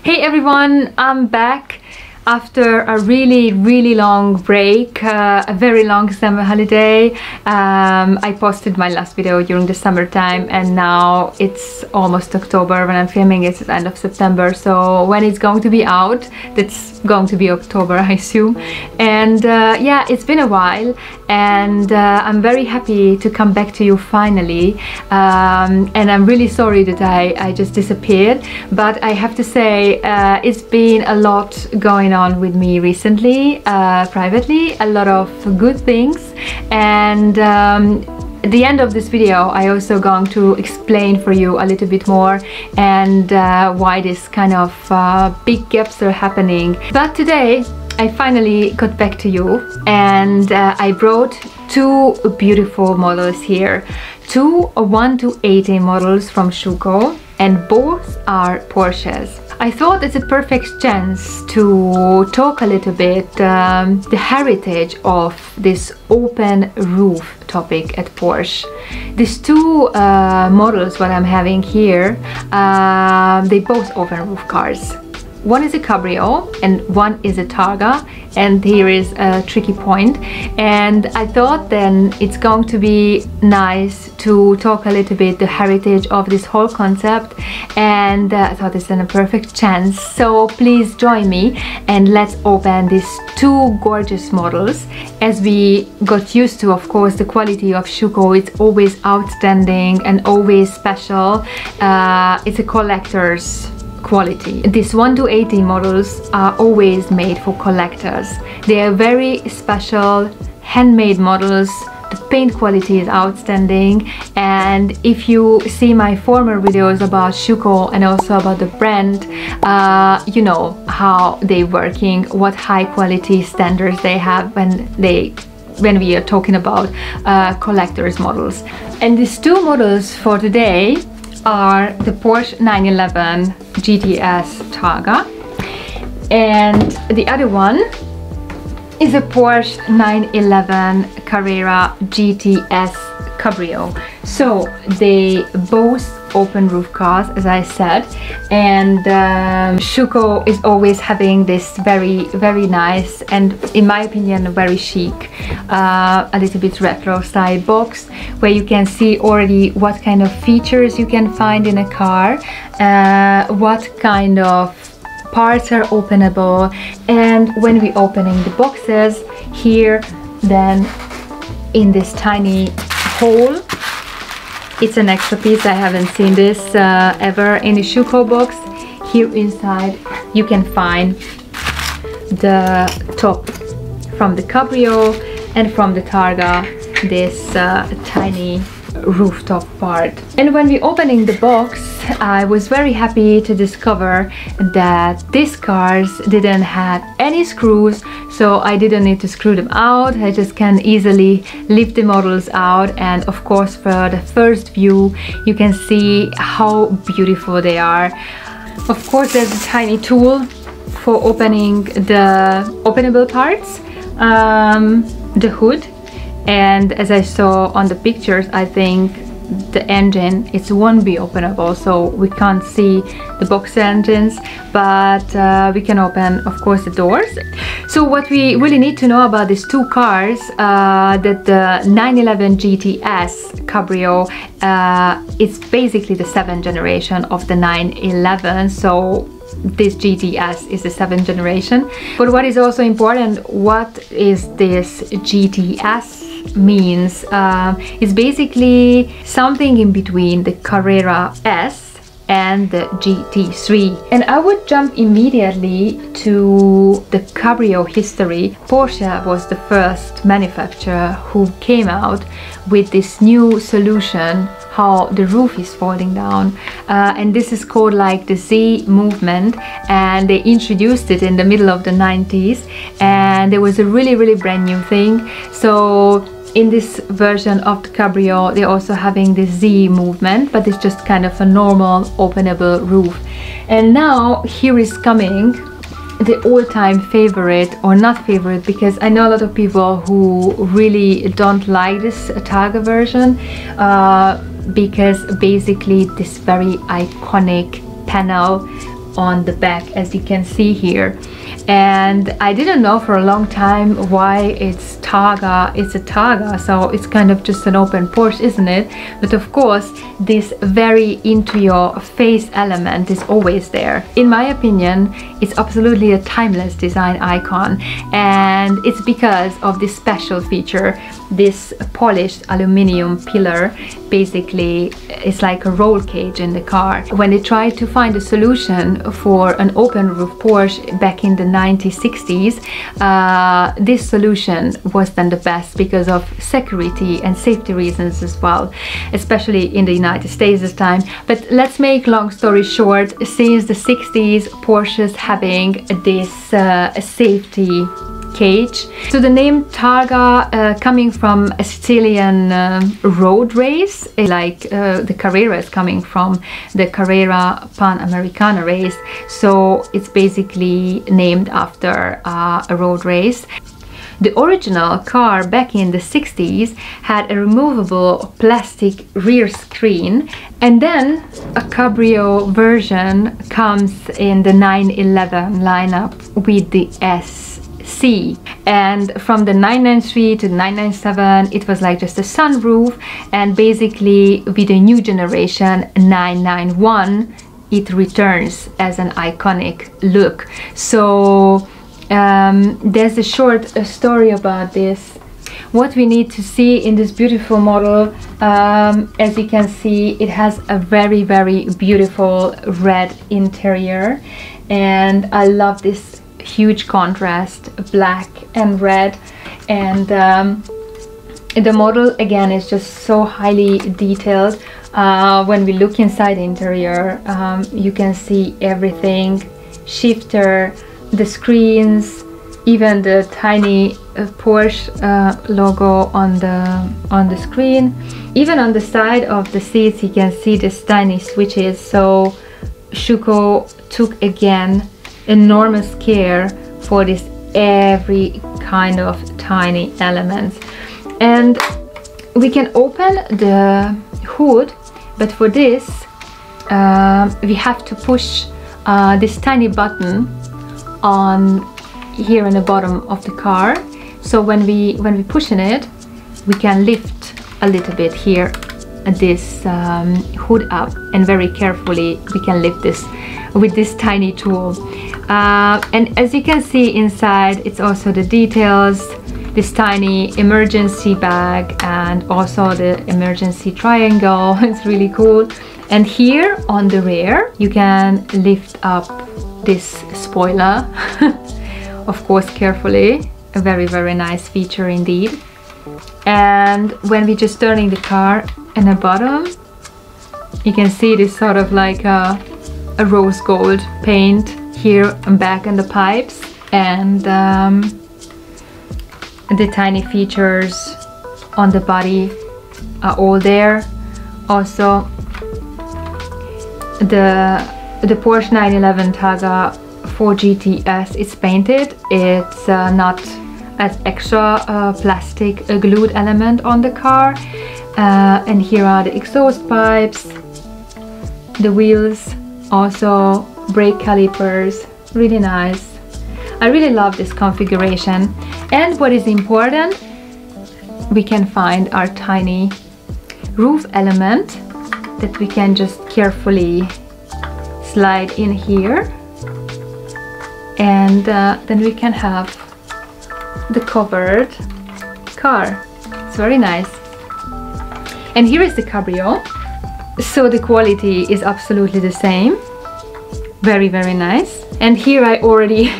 Hey everyone, I'm back after a really long break, a very long summer holiday. I posted my last video during the summertime and now it's almost October. When I'm filming it's the end of September, so when it's going to be out, that's going to be October, I assume. And yeah, it's been a while and I'm very happy to come back to you finally, and I'm really sorry that I just disappeared, but I have to say it's been a lot going on with me recently, privately, a lot of good things. And at the end of this video I also going to explain for you a little bit more and why this kind of big gaps are happening. But today I finally got back to you and I brought two beautiful models here, two 1 to 18 models from Schuco, and both are Porsches. I thought it's a perfect chance to talk a little bit the heritage of this open roof topic at Porsche. These two models what I'm having here, they both open roof cars. One is a Cabrio and one is a Targa, and here is a tricky point. And I thought then it's going to be nice to talk a little bit the heritage of this whole concept, and I thought it's a perfect chance. So please join me and let's open these two gorgeous models. As we got used to, of course, the quality of Schuco, it's always outstanding and always special. It's a collector's quality. These 1 to 18 models are always made for collectors. They are very special, handmade models. The paint quality is outstanding, and if you see my former videos about Schuco and also about the brand, you know how they're working, what high quality standards they have when we are talking about collectors models. And these two models for today are the Porsche 911 GTS Targa, and the other one is a Porsche 911 Carrera GTS Cabrio. So they both open roof cars, as I said, and Schuco is always having this very nice and, in my opinion, very chic, a little bit retro style box where you can see already what kind of features you can find in a car, what kind of parts are openable, and when we opening the boxes here, then in this tiny hole, it's an extra piece. I haven't seen this ever in a Schuco box. Here inside you can find the top from the Cabrio and from the Targa, this tiny rooftop part. And when we opening the box, I was very happy to discover that these cars didn't have any screws, so I didn't need to screw them out. I just can easily lift the models out, and of course for the first view you can see how beautiful they are. Of course there's a tiny tool for opening the openable parts, the hood. And as I saw on the pictures, I think the engine, it won't be openable, so we can't see the box engines, but we can open, of course, the doors. So what we really need to know about these two cars, that the 911 GTS Cabrio, it's basically the 7th generation of the 911, so this GTS is the 7th generation. But what is also important, what is this GTS means? It's basically something in between the Carrera S and the GT3. And I would jump immediately to the Cabrio history. Porsche was the first manufacturer who came out with this new solution, how the roof is falling down, and this is called like the Z movement, and they introduced it in the middle of the 90s, and it was a really brand new thing. So in this version of the Cabrio they're also having the Z movement, but it's just kind of a normal openable roof. And now here is coming the all-time favorite, or not favorite, because I know a lot of people who really don't like this Targa version, because basically this very iconic panel on the back, as you can see here. And I didn't know for a long time why it's Targa. It's a Targa, so it's kind of just an open Porsche, isn't it? But of course, this very into your face element is always there. In my opinion, it's absolutely a timeless design icon, and it's because of this special feature. This polished aluminum pillar basically is like a roll cage in the car. When they tried to find a solution for an open roof Porsche back in the 1960s, this solution was then the best because of security and safety reasons as well, especially in the United States this time. But let's make long story short, since the 60s, Porsches having this safety cage. So the name Targa coming from a Sicilian road race, like the Carrera is coming from the Carrera Panamericana race, so it's basically named after a road race. The original car back in the 60s had a removable plastic rear screen, and then a cabrio version comes in the 911 lineup with the SC. And from the 993 to 997 it was like just a sunroof, and basically with the new generation 991 it returns as an iconic look. So there's a short story about this. What we need to see in this beautiful model, as you can see, it has a very, very beautiful red interior, and I love this huge contrast, black and red. And the model again is just so highly detailed. When we look inside the interior, you can see everything: shifter, the screens, even the tiny Porsche logo on the screen. Even on the side of the seats you can see this tiny switches. So Schuco took again enormous care for this every kind of tiny elements. And we can open the hood, but for this we have to push this tiny button on here in the bottom of the car. So when we push in it, we can lift a little bit here this hood up, and very carefully we can lift this with this tiny tool. And as you can see inside, it's also the details, this tiny emergency bag, and also the emergency triangle. It's really cool. And here on the rear you can lift up this spoiler of course carefully. A very, very nice feature indeed. And when we just turning the car in the bottom, you can see this sort of like a rose gold paint here and back in the pipes, and the tiny features on the body are all there. Also the Porsche 911 Targa 4 GTS is painted. It's not as extra plastic glued element on the car. And here are the exhaust pipes, the wheels, also brake calipers. Really nice. I really love this configuration. And what is important, we can find our tiny roof element that we can just carefully slide in here, and then we can have the covered car. It's very nice. And here is the cabrio. So the quality is absolutely the same. Very, very nice. And here I already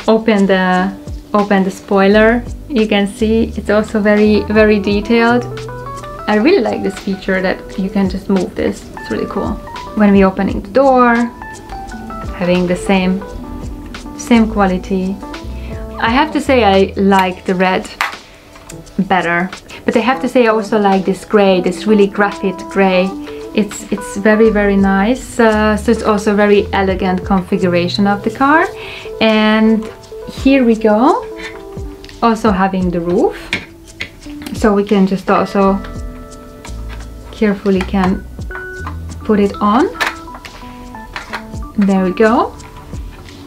opened the spoiler. You can see it's also very, very detailed. I really like this feature that you can just move this. It's really cool. When we opening the door, having the same quality. I have to say I like the red better, but I have to say I also like this gray, this really graphite gray. It's very, very nice. So it's also a very elegant configuration of the car. And here we go, also having the roof, so we can just also carefully can put it on. There we go.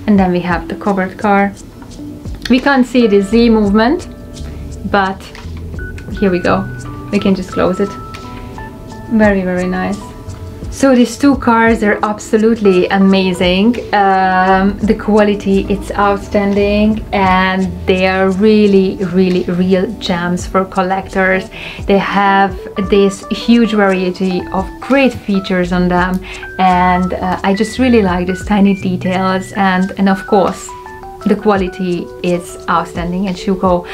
and then we have the covered car. We can't see the Z movement, but here we go. We can just close it. Very, very nice. So these two cars are absolutely amazing. The quality, it's outstanding, and they are really, really real gems for collectors. They have this huge variety of great features on them, and I just really like these tiny details, and of course the quality is outstanding at Schuco.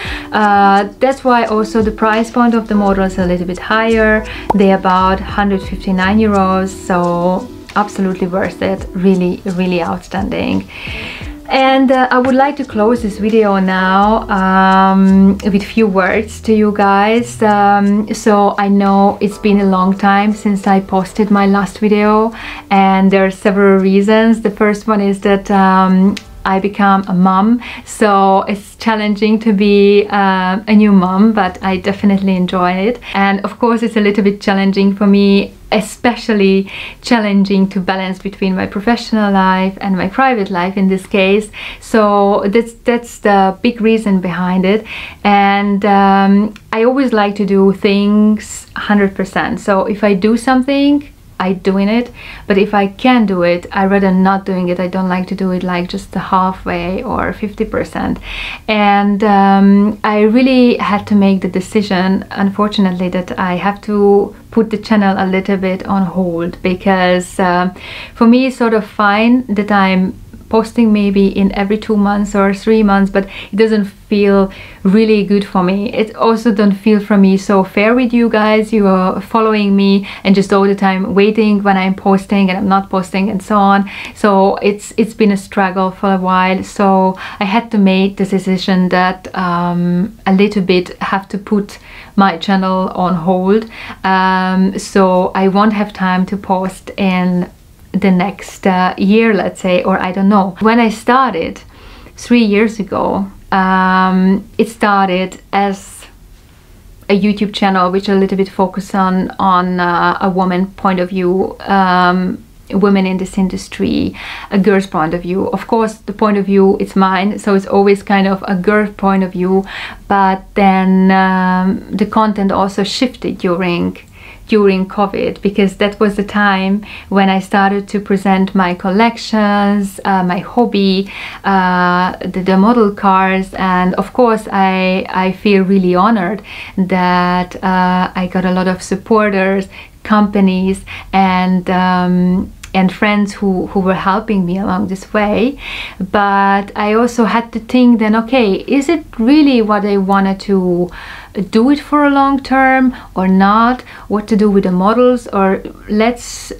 That's why also the price point of the model is a little bit higher. They're about 159 euros, so absolutely worth it. Really, really outstanding. And I would like to close this video now with few words to you guys. So I know it's been a long time since I posted my last video, and there are several reasons. The first one is that I become a mom, so it's challenging to be a new mom, but I definitely enjoy it. And of course it's a little bit challenging for me, especially challenging to balance between my professional life and my private life in this case. So that's the big reason behind it. And I always like to do things 100%. So if I do something, I doing it, but if I can't do it, I rather not doing it. I don't like to do it like just the halfway or 50%. And I really had to make the decision, unfortunately, that I have to put the channel a little bit on hold, because for me it's sort of fine that I'm posting maybe in every 2 months or 3 months, but it doesn't feel really good for me. It also don't feel for me so fair with you guys. You are following me and just all the time waiting when I'm posting and I'm not posting and so on. So it's been a struggle for a while. So I had to make the decision that a little bit have to put my channel on hold. So I won't have time to post in the next year, let's say, or I don't know. When I started 3 years ago, it started as a YouTube channel which a little bit focused on a woman point of view, women in this industry, a girl's point of view. Of course the point of view it's mine, so it's always kind of a girl point of view, but then the content also shifted during COVID, because that was the time when I started to present my collections, my hobby, the model cars. And of course I feel really honored that I got a lot of supporters, companies, and friends who were helping me along this way. But I also had to think then, okay, is it really what I wanted to do it for a long term or not? What to do with the models? Or let's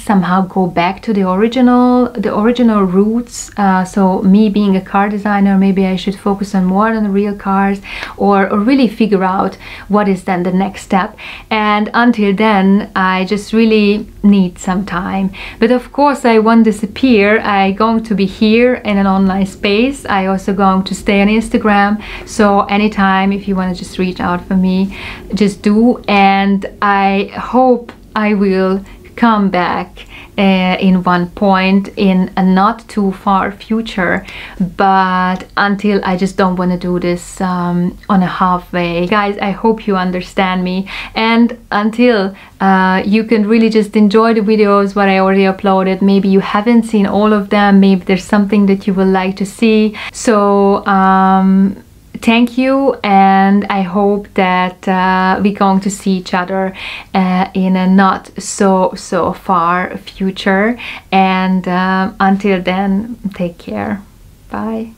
somehow go back to the original roots. So me being a car designer, maybe I should focus on more on the real cars, or really figure out what is then the next step. And until then I just really need some time. But of course I won't disappear. I'm going to be here in an online space. I also going to stay on Instagram, so anytime if you want to just reach out for me, just do. And I hope I will come back in one point in a not too far future, but until I just don't want to do this on a halfway. Guys, I hope you understand me, and until you can really just enjoy the videos what I already uploaded. Maybe you haven't seen all of them, maybe there's something that you would like to see. So thank you, and I hope that we're going to see each other in a not so far future. And until then, take care. Bye.